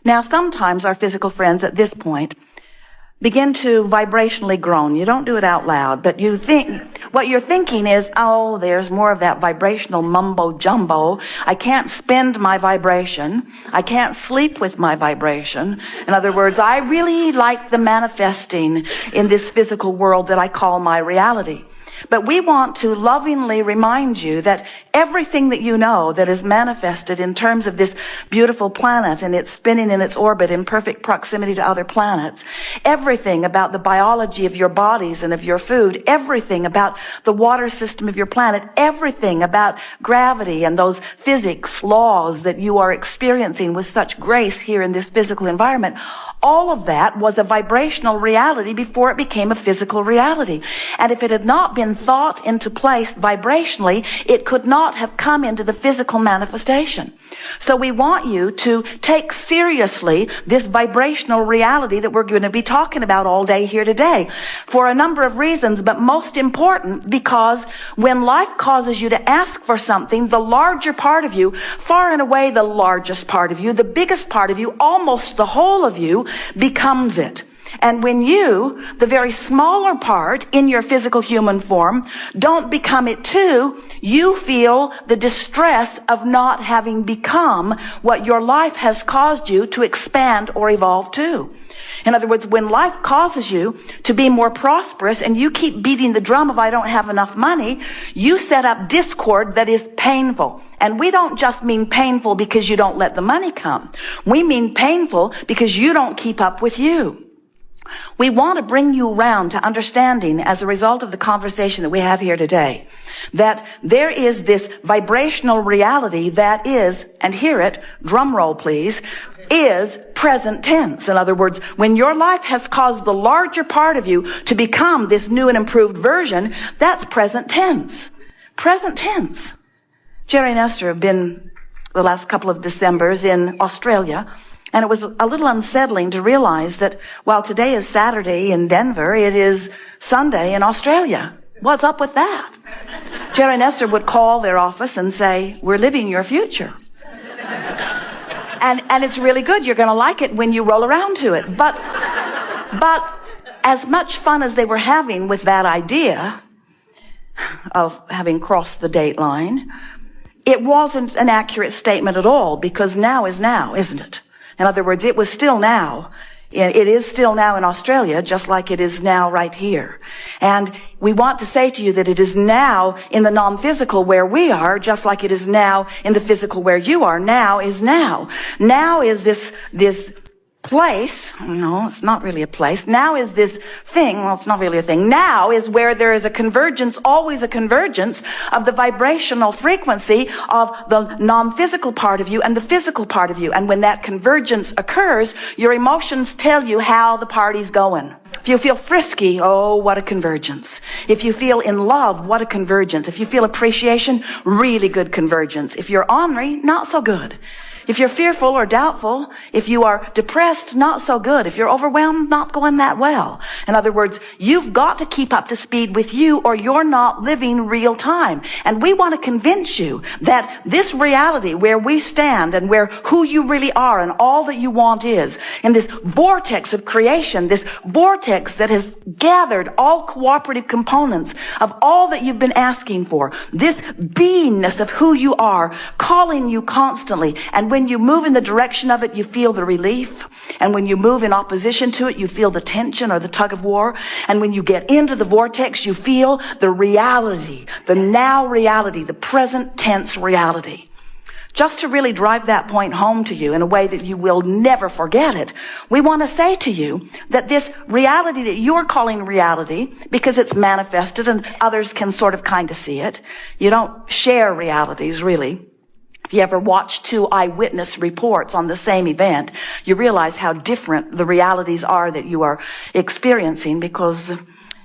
Now, sometimes our physical friends at this point begin to vibrationally groan. You don't do it out loud, but you think, what you're thinking is, oh, there's more of that vibrational mumbo jumbo. I can't spend my vibration. I can't sleep with my vibration. In other words, I really like the manifesting in this physical world that I call my reality. But we want to lovingly remind you that everything that you know that is manifested in terms of this beautiful planet and it's spinning in its orbit in perfect proximity to other planets, everything about the biology of your bodies and of your food, everything about the water system of your planet, everything about gravity and those physics laws that you are experiencing with such grace here in this physical environment, all of that was a vibrational reality before it became a physical reality. And if it had not been thought into place vibrationally, it could not have come into the physical manifestation. So we want you to take seriously this vibrational reality that we're going to be talking about all day here today for a number of reasons, but most important because when life causes you to ask for something, the larger part of you, far and away the largest part of you, the biggest part of you, almost the whole of you, becomes it. And when you, the very smaller part in your physical human form, don't become it too, you feel the distress of not having become what your life has caused you to expand or evolve to. In other words, when life causes you to be more prosperous and you keep beating the drum of I don't have enough money, you set up discord that is painful. And we don't just mean painful because you don't let the money come. We mean painful because you don't keep up with you. We want to bring you around to understanding, as a result of the conversation that we have here today, that there is this vibrational reality that is, and hear it, drum roll please, is present tense. In other words, when your life has caused the larger part of you to become this new and improved version, that's present tense. Present tense. Jerry and Esther have been the last couple of Decembers in Australia, and it was a little unsettling to realize that while today is Saturday in Denver, it is Sunday in Australia. What's up with that? Jerry and Esther would call their office and say, we're living your future. And it's really good. You're going to like it when you roll around to it. But as much fun as they were having with that idea of having crossed the date line, it wasn't an accurate statement at all, because now is now, isn't it? In other words, it was still now. It is still now in Australia, just like it is now right here. And we want to say to you that it is now in the non-physical where we are, just like it is now in the physical where you are. Now is now. Now is this place. No, it's not really a place. Now is this thing. Well, it's not really a thing. Now is where there is a convergence, always a convergence of the vibrational frequency of the non-physical part of you and the physical part of you. And when that convergence occurs, your emotions tell you how the party's going. If you feel frisky, oh, what a convergence. If you feel in love, what a convergence. If you feel appreciation, really good convergence. If you're ornery, not so good. If you're fearful or doubtful, if you are depressed, not so good. If you're overwhelmed, not going that well. In other words, you've got to keep up to speed with you or you're not living real time. And we want to convince you that this reality where we stand and where who you really are and all that you want is, in this vortex of creation, this vortex that has gathered all cooperative components of all that you've been asking for, this beingness of who you are, calling you constantly. And when you move in the direction of it, you feel the relief. And when you move in opposition to it, you feel the tension or the tug of war. And when you get into the vortex, you feel the reality, the now reality, the present tense reality. Just to really drive that point home to you in a way that you will never forget it, we want to say to you that this reality that you're calling reality, because it's manifested and others can sort of kind of see it, you don't share realities really. If you ever watch two eyewitness reports on the same event, you realize how different the realities are that you are experiencing, because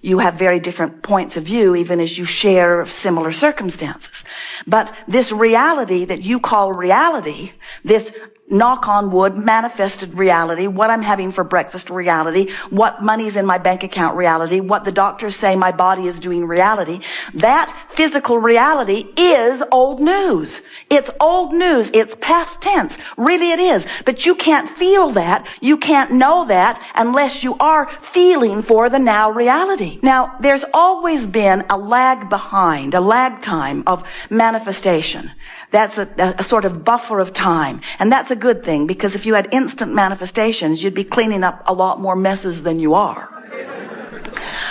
you have very different points of view, even as you share similar circumstances. But this reality that you call reality, this knock on wood, manifested reality, what I'm having for breakfast reality, what money's in my bank account reality, what the doctors say my body is doing reality. That physical reality is old news. It's old news. It's past tense. Really it is. But you can't feel that. You can't know that unless you are feeling for the now reality. Now, there's always been a lag behind, a lag time of manifestation. That's a sort of buffer of time. And that's a good thing, because if you had instant manifestations, you'd be cleaning up a lot more messes than you are.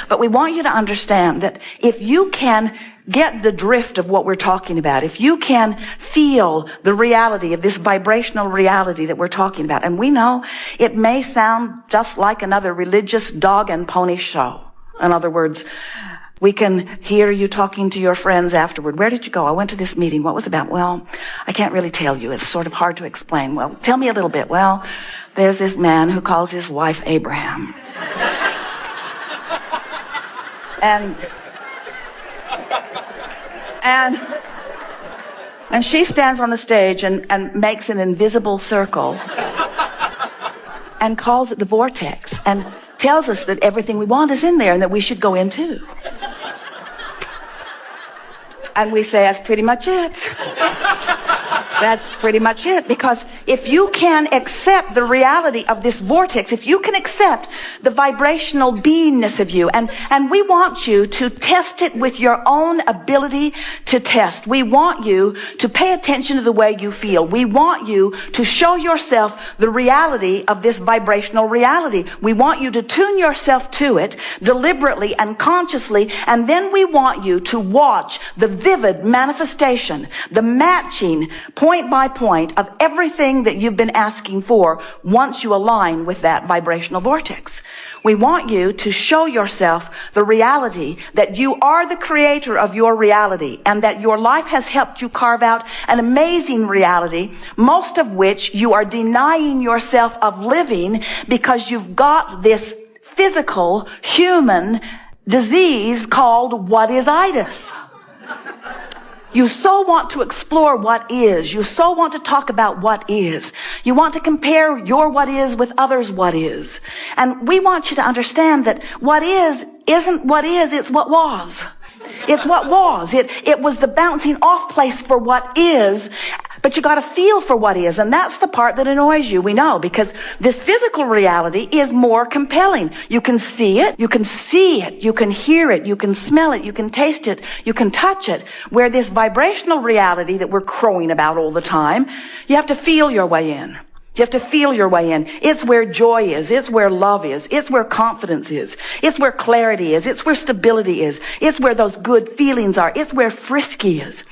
But we want you to understand that if you can get the drift of what we're talking about, if you can feel the reality of this vibrational reality that we're talking about, and we know it may sound just like another religious dog and pony show. In other words, we can hear you talking to your friends afterward. Where did you go? I went to this meeting. What was it about? Well, I can't really tell you. It's sort of hard to explain. Well, tell me a little bit. Well, there's this man who calls his wife Abraham. And she stands on the stage and makes an invisible circle and calls it the vortex and tells us that everything we want is in there and that we should go in too. And we say, that's pretty much it. That's pretty much it. Because if you can accept the reality of this vortex, if you can accept the vibrational beingness of you, and we want you to test it with your own ability to test. We want you to pay attention to the way you feel. We want you to show yourself the reality of this vibrational reality. We want you to tune yourself to it deliberately and consciously, and then we want you to watch the vivid manifestation, the matching point by point of everything that you've been asking for once you align with that vibrational vortex. We want you to show yourself the reality that you are the creator of your reality and that your life has helped you carve out an amazing reality, most of which you are denying yourself of living because you've got this physical human disease called what-is-itis. You so want to explore what is. You so want to talk about what is. You want to compare your what is with others' what is. And we want you to understand that what is isn't what is, it's what was. It's what was. It was the bouncing off place for what is, but you got to feel for what is, and that's the part that annoys you, we know, because this physical reality is more compelling. You can see it, you can hear it, you can smell it, you can taste it, you can touch it, where this vibrational reality that we're crowing about all the time, you have to feel your way in. You have to feel your way in. It's where joy is. It's where love is. It's where confidence is. It's where clarity is. It's where stability is. It's where those good feelings are. It's where frisky is.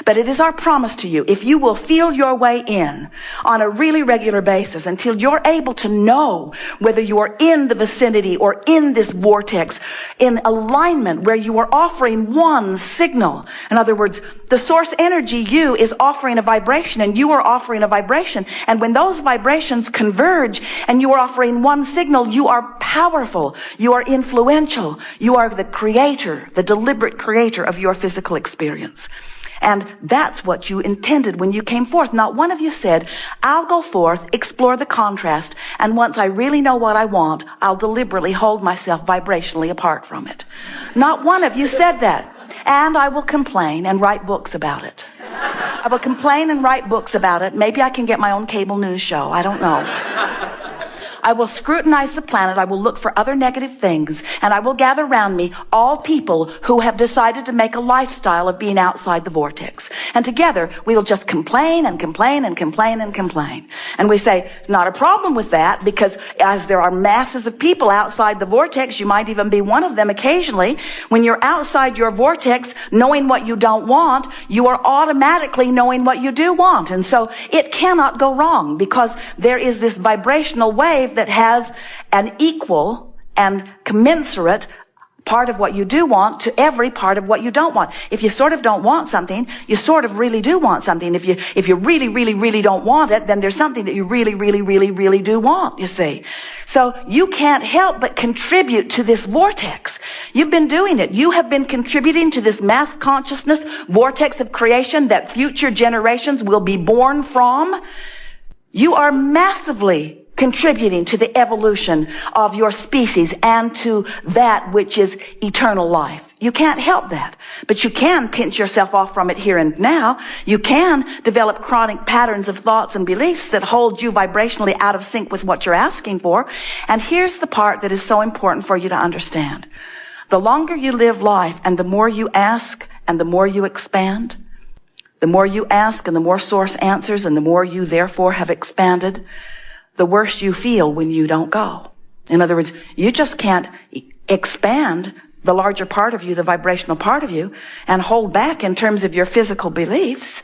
But it is our promise to you, if you will feel your way in on a really regular basis until you're able to know whether you're in the vicinity or in this vortex, in alignment where you are offering one signal. In other words, the source energy, you, is offering a vibration and you are offering a vibration. And when those vibrations converge and you are offering one signal, you are powerful. You are influential. You are the creator, the deliberate creator of your physical experience. And that's what you intended when you came forth. Not one of you said, I'll go forth, explore the contrast, and once I really know what I want, I'll deliberately hold myself vibrationally apart from it. Not one of you said that. And I will complain and write books about it. I will complain and write books about it. Maybe I can get my own cable news show. I don't know. I will scrutinize the planet. I will look for other negative things. And I will gather around me all people who have decided to make a lifestyle of being outside the vortex. And together, we will just complain and complain and complain and complain. And we say, it's not a problem with that, because as there are masses of people outside the vortex, you might even be one of them occasionally. When you're outside your vortex, knowing what you don't want, you are automatically knowing what you do want. And so it cannot go wrong, because there is this vibrational wave that has an equal and commensurate part of what you do want to every part of what you don't want. If you sort of don't want something, you sort of really do want something. If you really, really, really don't want it, then there's something that you really, really, really, really do want, you see. So you can't help but contribute to this vortex. You've been doing it. You have been contributing to this mass consciousness vortex of creation that future generations will be born from. you are massively contributing to the evolution of your species and to that which is eternal life. You can't help that, but you can pinch yourself off from it here and now. You can develop chronic patterns of thoughts and beliefs that hold you vibrationally out of sync with what you're asking for. And here's the part that is so important for you to understand. The longer you live life and the more you ask and the more you expand, the more you ask and the more source answers and the more you therefore have expanded, the worse you feel when you don't go. In other words, you just can't expand the larger part of you, the vibrational part of you, and hold back in terms of your physical beliefs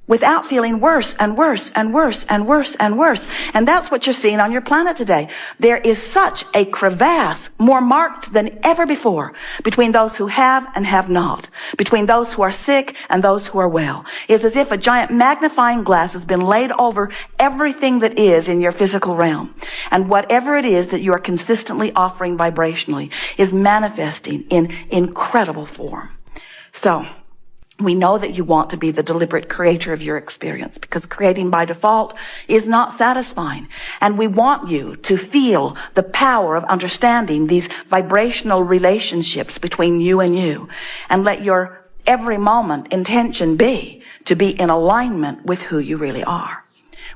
without feeling worse and worse and worse and worse and worse. And that's what you're seeing on your planet today. There is such a crevasse, more marked than ever before, between those who have and have not, between those who are sick and those who are well. It's as if a giant magnifying glass has been laid over everything that is in your physical realm. And whatever it is that you are consistently offering vibrationally is manifesting in incredible form. So, we know that you want to be the deliberate creator of your experience because creating by default is not satisfying. And we want you to feel the power of understanding these vibrational relationships between you and let your every moment intention be to be in alignment with who you really are.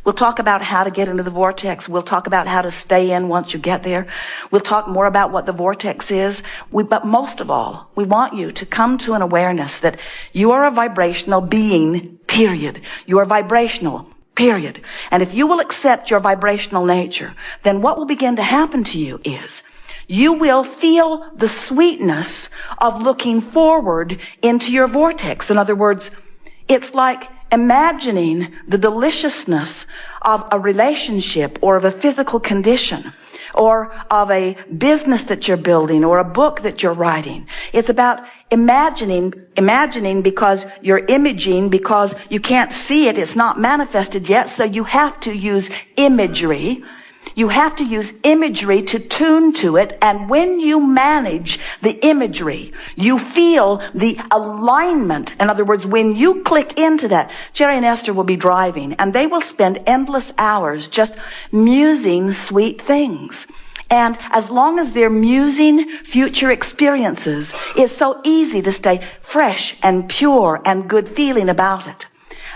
We'll talk about how to get into the vortex. We'll talk about how to stay in once you get there. We'll talk more about what the vortex is. But most of all, we want you to come to an awareness that you are a vibrational being, period. You are vibrational, period. And if you will accept your vibrational nature, then what will begin to happen to you is you will feel the sweetness of looking forward into your vortex. In other words, it's like imagining the deliciousness of a relationship or of a physical condition or of a business that you're building or a book that you're writing. It's about imagining because you're imaging, because you can't see it. It's not manifested yet. So you have to use imagery. You have to use imagery to tune to it. And when you manage the imagery, you feel the alignment. In other words, when you click into that, Jerry and Esther will be driving and they will spend endless hours just musing sweet things. And as long as they're musing future experiences, it's so easy to stay fresh and pure and good feeling about it.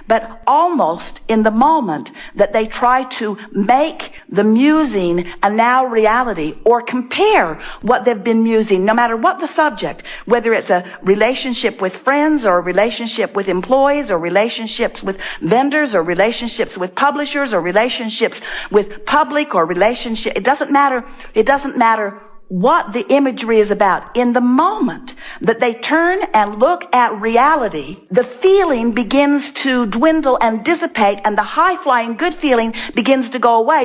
But almost in the moment that they try to make the musing a now reality or compare what they've been musing, no matter what the subject, whether it's a relationship with friends or a relationship with employees or relationships with vendors or relationships with publishers or relationships with public or relationship, it doesn't matter what the imagery is about. In the moment that they turn and look at reality, the feeling begins to dwindle and dissipate, and the high-flying good feeling begins to go away.